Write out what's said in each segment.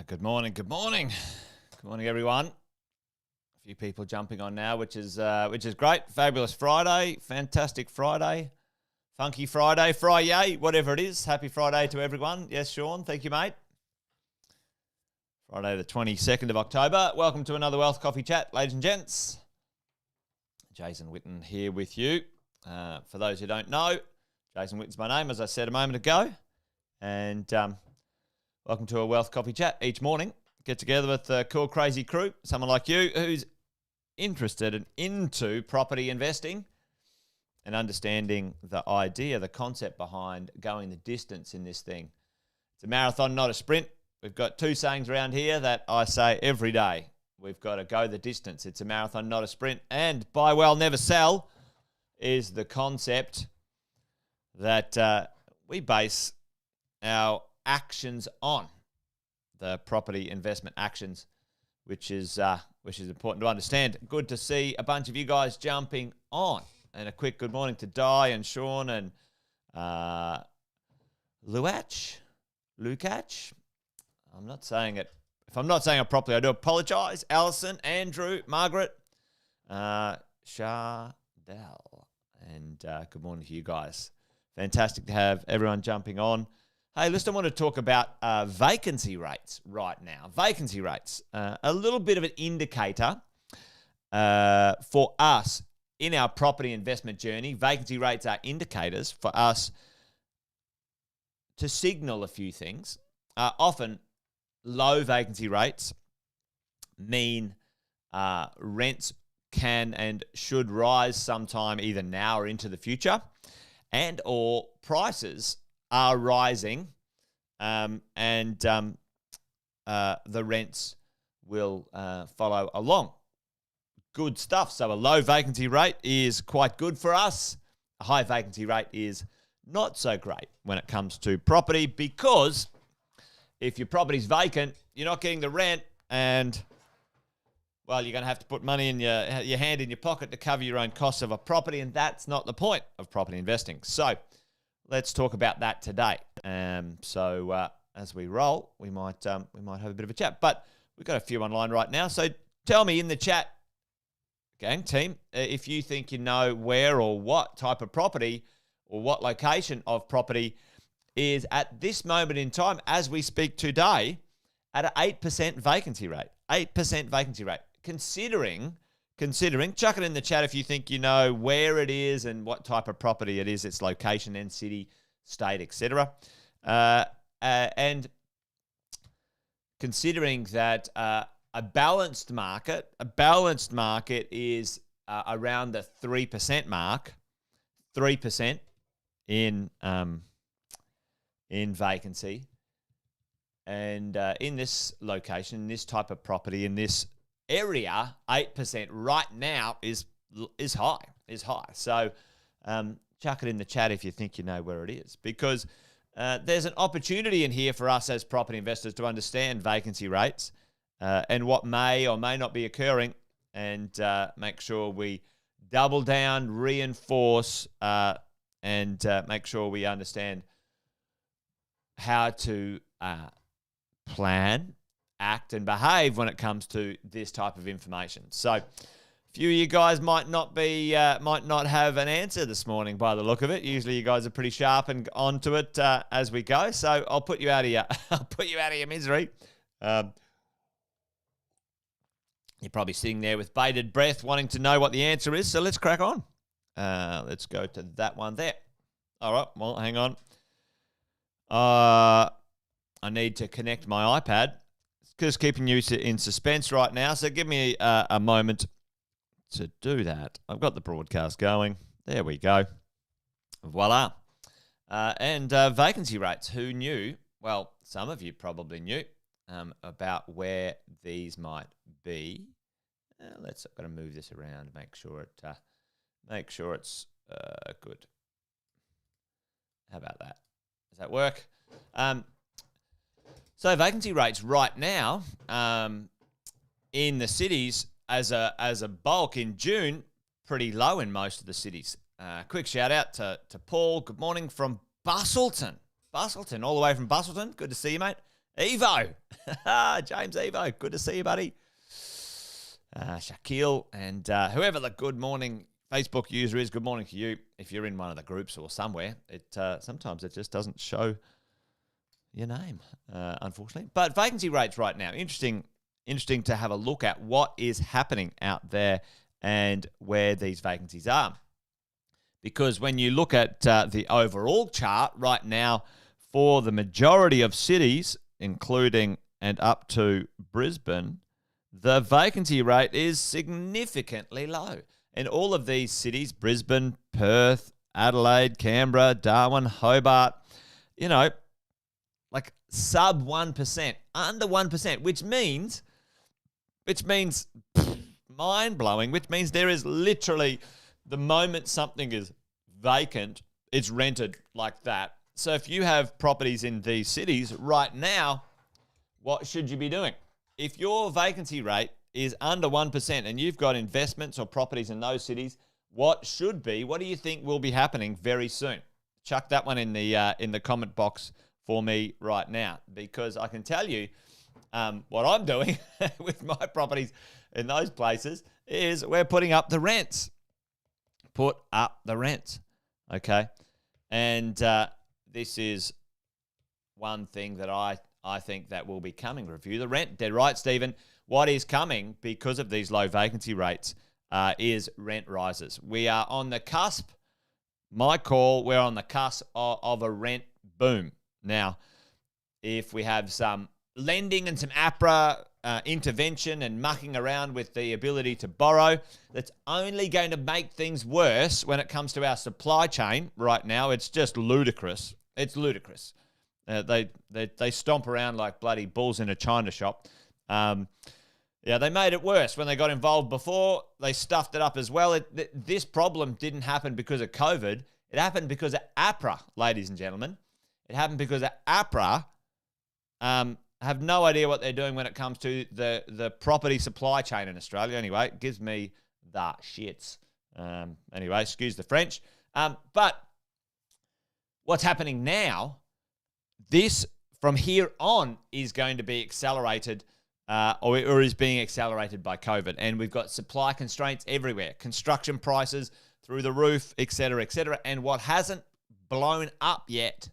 Good morning, good morning. Good morning, everyone. A few people jumping on now, which is great. Fabulous Friday, fantastic Friday, funky Friday, Friday, whatever it is. Happy Friday to everyone. Yes, Sean, thank you, mate. Friday the 22nd of October. Welcome to another Wealth Coffee Chat, ladies and gents. Jason Witten here with you. For those who don't know, Jason Witten's my name, as I said a moment ago. And welcome to a Wealth Coffee Chat each morning. Get together with a cool, crazy crew, someone like you who's interested and into property investing and understanding the idea, the concept behind going the distance in this thing. It's a marathon, not a sprint. We've got two sayings around here that I say every day. We've got to go the distance. It's a marathon, not a sprint. And buy well, never sell is the concept that we base our actions on, the property investment actions, which is important to understand. Good to see a bunch of you guys jumping on, and a quick good morning to Di and Sean and Luach. I'm not saying it. If I'm not saying it properly, I do apologise. Alison, Andrew, Margaret, Shardell, and good morning to you guys. Fantastic to have everyone jumping on. Hey, listen, I want to talk about vacancy rates right now. Vacancy rates, a little bit of an indicator for us in our property investment journey. Vacancy rates are indicators for us to signal a few things. Often, low vacancy rates mean rents can and should rise sometime either now or into the future, and or prices are rising, and the rents will follow along. Good stuff. So a low vacancy rate is quite good for us. A high vacancy rate is not so great when it comes to property, because if your property's vacant, you're not getting the rent, and well, you're going to have to put money in your hand in your pocket to cover your own costs of a property, and that's not the point of property investing. So let's talk about that today. So as we roll, we might have a bit of a chat. But we've got a few online right now. So tell me in the chat, gang team, if you think you know where or what type of property or what location of property is at this moment in time, as we speak today, at an 8% vacancy rate. 8% vacancy rate. Considering, chuck it in the chat if you think you know where it is and what type of property it is, its location and city, state, etc. And considering that a balanced market is around the 3% mark, 3% in vacancy, and in this location, this type of property, in this area, 8% right now is high. So chuck it in the chat if you think you know where it is, because there's an opportunity in here for us as property investors to understand vacancy rates and what may or may not be occurring, and make sure we double down, reinforce, and make sure we understand how to plan, act, and behave when it comes to this type of information. So a few of you guys might not have an answer this morning by the look of it. Usually you guys are pretty sharp and onto it as we go. So I'll put you out of your misery. You're probably sitting there with bated breath wanting to know what the answer is. So let's crack on. Let's go to that one there. All right, well, hang on. I need to connect my iPad. It's just keeping you in suspense right now, so give me a moment to do that. I've got the broadcast going. There we go. Voila. And vacancy rates. Who knew? Well, some of you probably knew about where these might be. I've got to move this around, make sure it's good. How about that? Does that work? So vacancy rates right now in the cities as a bulk in June, pretty low in most of the cities. Quick shout out to Paul. Good morning from Bustleton. All the way from Bustleton. Good to see you, mate. Evo. James Evo. Good to see you, buddy. Shaquille and whoever the good morning Facebook user is, good morning to you. If you're in one of the groups or somewhere, sometimes it just doesn't show your name, unfortunately. But vacancy rates right now, interesting to have a look at what is happening out there and where these vacancies are. Because when you look at the overall chart right now for the majority of cities, including and up to Brisbane, the vacancy rate is significantly low. In all of these cities, Brisbane, Perth, Adelaide, Canberra, Darwin, Hobart, like sub 1%, under 1%, which means mind-blowing, which means there is literally, the moment something is vacant, it's rented like that. So if you have properties in these cities right now, what should you be doing? If your vacancy rate is under 1% and you've got investments or properties in those cities, what do you think will be happening very soon? Chuck that one in the comment box for me right now, because I can tell you what I'm doing with my properties in those places is we're putting up the rents. Put up the rents, okay? And this is one thing that I think that will be coming. Review the rent. Dead right, Stephen. What is coming because of these low vacancy rates is rent rises. We are on the cusp. My call, we're on the cusp of a rent boom. Now, if we have some lending and some APRA intervention and mucking around with the ability to borrow, that's only going to make things worse when it comes to our supply chain right now. It's just ludicrous. It's ludicrous. They stomp around like bloody bulls in a china shop. They made it worse when they got involved before. They stuffed it up as well. This problem didn't happen because of COVID. It happened because of APRA, ladies and gentlemen. It happened because of APRA have no idea what they're doing when it comes to the property supply chain in Australia. Anyway, it gives me the shits. Anyway, excuse the French. But what's happening now, this from here on is going to be accelerated or is being accelerated by COVID. And we've got supply constraints everywhere. Construction prices through the roof, et cetera, et cetera. And what hasn't blown up yet,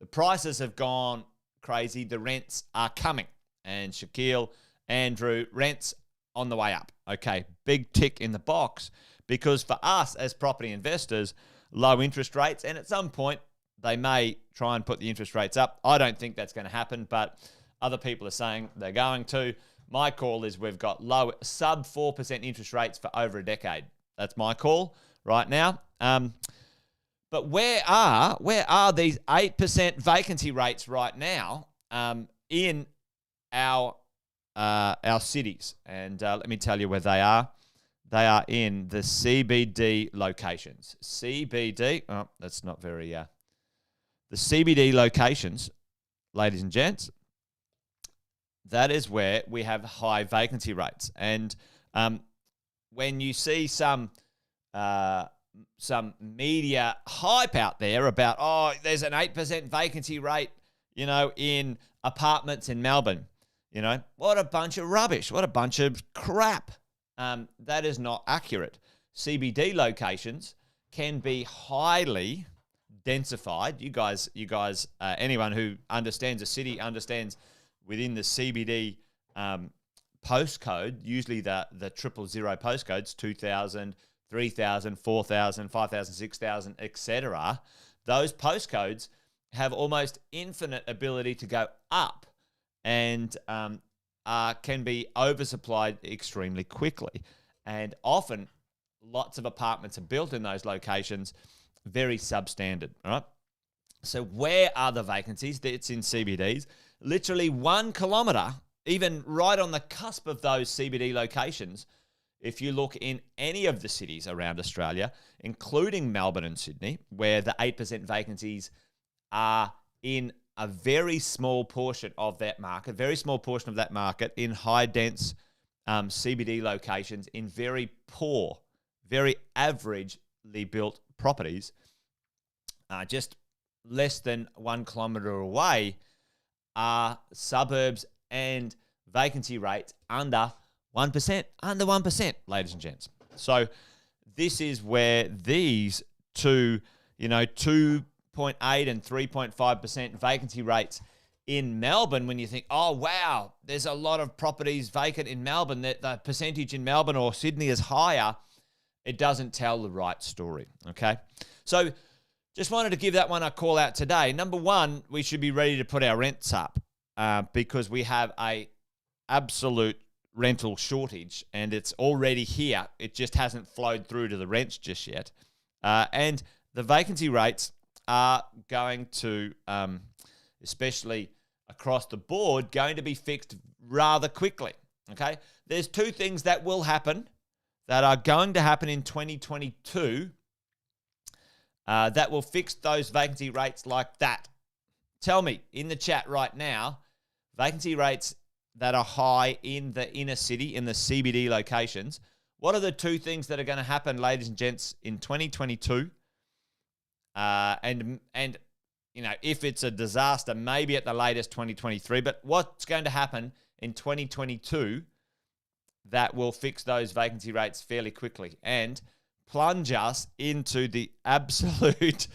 the prices have gone crazy. The rents are coming. And Shaquille, Andrew, rents on the way up. Okay, big tick in the box, because for us as property investors, low interest rates, and at some point they may try and put the interest rates up. I don't think that's going to happen, but other people are saying they're going to. My call is we've got low, sub 4% interest rates for over a decade. That's my call right now. But where are these 8% vacancy rates right now in our cities? And let me tell you where they are. They are in the CBD locations. CBD, that's not very... the CBD locations, ladies and gents, that is where we have high vacancy rates. And when you see some media hype out there about, there's an 8% vacancy rate, in apartments in Melbourne, what a bunch of rubbish. What a bunch of crap. That is not accurate. CBD locations can be highly densified. You guys, anyone who understands a city understands within the CBD postcode, usually the 000 postcodes, 2,000, 3,000, 4,000, 5,000, 6,000, etc. Those postcodes have almost infinite ability to go up and can be oversupplied extremely quickly. And often lots of apartments are built in those locations, very substandard, all right? So where are the vacancies? It's in CBDs. Literally 1 kilometre, even right on the cusp of those CBD locations, if you look in any of the cities around Australia, including Melbourne and Sydney, where the 8% vacancies are in a very small portion of that market, in high dense CBD locations, in very poor, very averagely built properties, just less than 1 kilometre away, are suburbs and vacancy rates under 1%, ladies and gents. So this is where these two, 2.8 and 3.5% vacancy rates in Melbourne, when you think, oh, wow, there's a lot of properties vacant in Melbourne, that the percentage in Melbourne or Sydney is higher, it doesn't tell the right story, okay? So just wanted to give that one a call out today. Number one, we should be ready to put our rents up because we have a absolute rental shortage and it's already here. It just hasn't flowed through to the rents just yet. And the vacancy rates are going to, especially across the board, going to be fixed rather quickly, okay? There's two things that will happen that are going to happen in 2022 that will fix those vacancy rates like that. Tell me in the chat right now, vacancy rates that are high in the inner city, in the CBD locations, what are the two things that are going to happen, ladies and gents, in 2022? And if it's a disaster, maybe at the latest 2023, but what's going to happen in 2022 that will fix those vacancy rates fairly quickly and plunge us into the absolute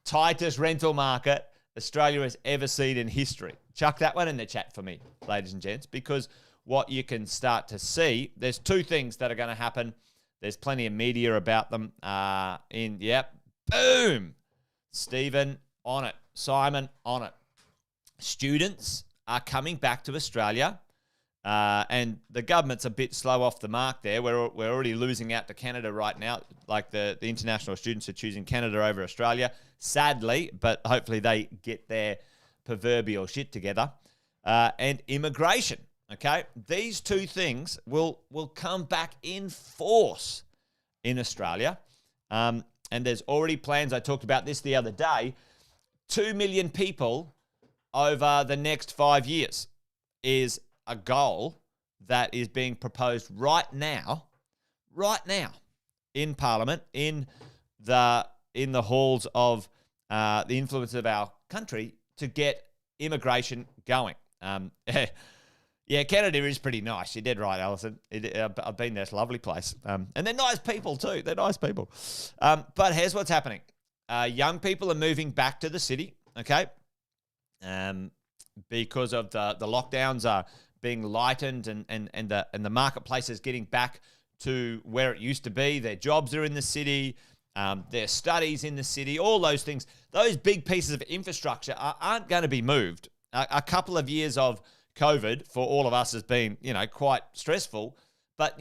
tightest rental market Australia has ever seen in history? Chuck that one in the chat for me, ladies and gents, because what you can start to see, there's two things that are going to happen. There's plenty of media about them. Boom! Stephen, on it. Simon, on it. Students are coming back to Australia, and the government's a bit slow off the mark there. We're already losing out to Canada right now. Like the international students are choosing Canada over Australia, sadly, but hopefully they get their proverbial shit together. And immigration, okay? These two things will come back in force in Australia. And there's already plans. I talked about this the other day. 2 million people over the next 5 years is a goal that is being proposed right now in Parliament, in the halls of the influence of our country to get immigration going. Yeah, Canada is pretty nice. You're dead right, Alison. I've been there. It's a lovely place. And they're nice people too. They're nice people. But here's what's happening. Young people are moving back to the city, okay? Because of the lockdowns are being lightened and the marketplace is getting back to where it used to be. Their jobs are in the city. Their studies in the city. All those things. Those big pieces of infrastructure aren't going to be moved. A couple of years of COVID for all of us has been, quite stressful. But,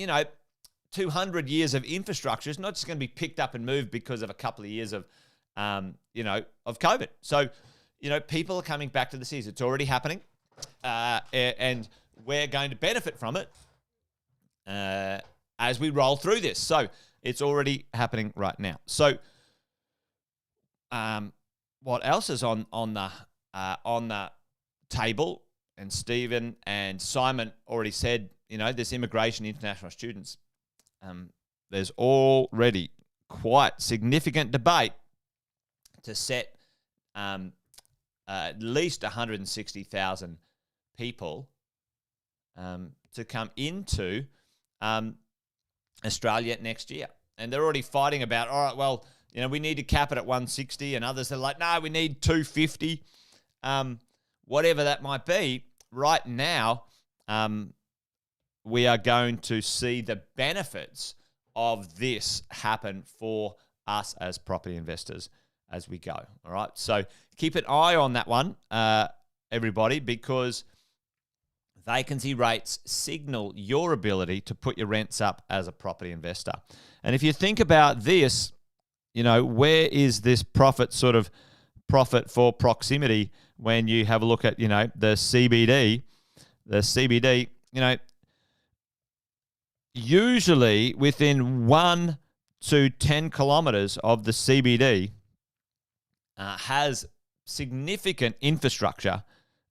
200 years of infrastructure is not just going to be picked up and moved because of a couple of years of, of COVID. So, people are coming back to the cities. It's already happening. And we're going to benefit from it as we roll through this. So it's already happening right now. So what else is on the table? And Stephen and Simon already said, this immigration international students, there's already quite significant debate to set at least 160,000 people to come into Australia next year. And they're already fighting about, all right, well, we need to cap it at 160, and others are like, no, we need 250. Whatever that might be, right now, we are going to see the benefits of this happen for us as property investors as we go. All right. So keep an eye on that one, everybody, because vacancy rates signal your ability to put your rents up as a property investor. And if you think about this, where is this profit for proximity when you have a look at, the CBD? The CBD, usually within 1 to 10 kilometers of the CBD has significant infrastructure,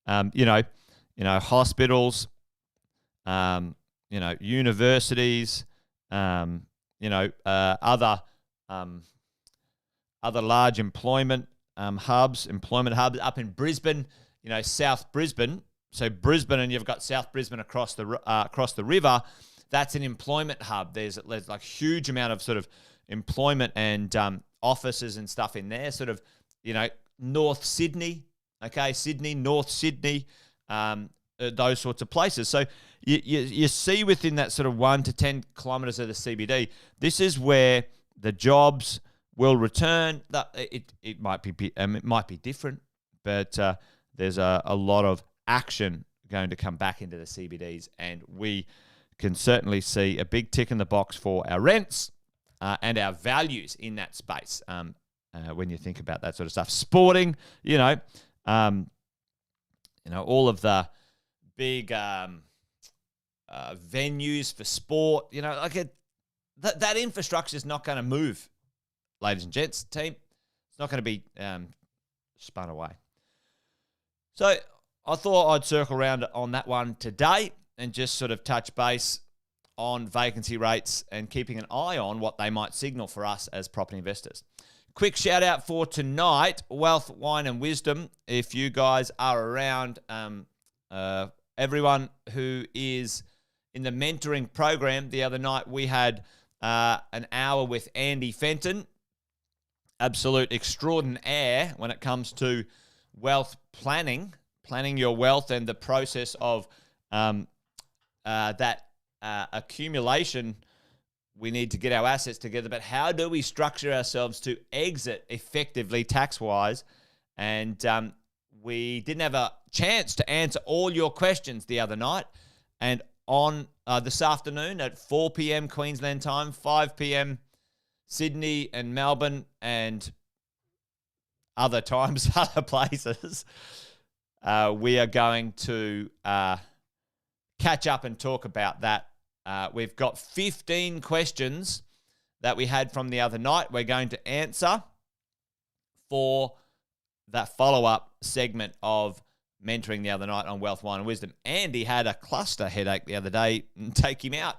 hospitals, universities, other large employment hubs up in Brisbane. South Brisbane. So Brisbane, and you've got South Brisbane across the river. That's an employment hub. There's like huge amount of sort of employment and offices and stuff in there. Sort of, North Sydney, okay, Sydney, North Sydney, those sorts of places. So you see within that sort of 1 to 10 kilometres of the CBD, this is where the jobs will return. It might be different, but there's a lot of action going to come back into the CBDs, and we can certainly see a big tick in the box for our rents and our values in that space. When you think about that sort of stuff, sporting, all of the big venues for sport, that infrastructure is not going to move, ladies and gents. Team, it's not going to be spun away. So I thought I'd circle around on that one today and just sort of touch base on vacancy rates and keeping an eye on what they might signal for us as property investors. Quick shout out for tonight, Wealth, Wine and Wisdom. If you guys are around, everyone who is in the mentoring program, the other night we had an hour with Andy Fenton, absolute extraordinaire when it comes to wealth planning your wealth and the process of that accumulation. We need to get our assets together, but how do we structure ourselves to exit effectively tax-wise? And we didn't have a chance to answer all your questions the other night. And on this afternoon at 4 p.m. Queensland time, 5 p.m. Sydney and Melbourne and other times, other places, we are going to catch up and talk about that. We've got 15 questions that we had from the other night. We're going to answer for that follow-up segment of mentoring the other night on Wealth, Wine and Wisdom. Andy had a cluster headache the other day and take him out.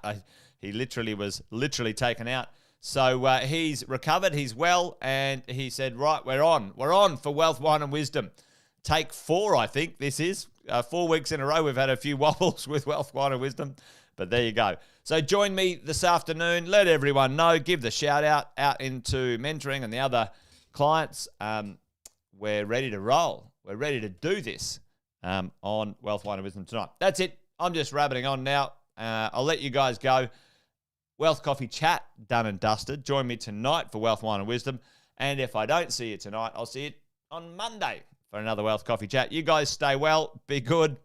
He was taken out. So he's recovered, he's well, and he said, right, we're on for Wealth, Wine and Wisdom. Take 4, I think this is. 4 weeks in a row we've had a few wobbles with Wealth, Wine and Wisdom. But there you go. So join me this afternoon. Let everyone know. Give the shout out into mentoring and the other clients. We're ready to roll. We're ready to do this on Wealth, Wine and Wisdom tonight. That's it. I'm just rabbiting on now. I'll let you guys go. Wealth Coffee Chat, done and dusted. Join me tonight for Wealth, Wine and Wisdom. And if I don't see you tonight, I'll see you on Monday for another Wealth Coffee Chat. You guys stay well. Be good.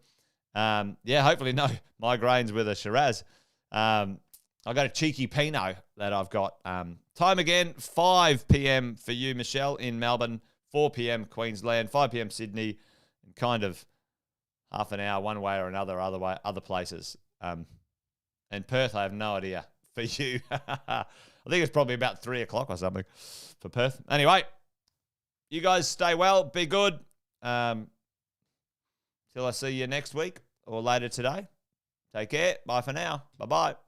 Hopefully no migraines with a Shiraz. I've got a cheeky Pinot that I've got. Time again, 5 p.m. for you, Michelle, in Melbourne, 4 p.m. Queensland, 5 p.m. Sydney, and kind of half an hour one way or another, other places. And Perth, I have no idea for you. I think it's probably about 3 o'clock or something for Perth. Anyway, you guys stay well, be good. Till I see you next week or later today. Take care. Bye for now. Bye-bye.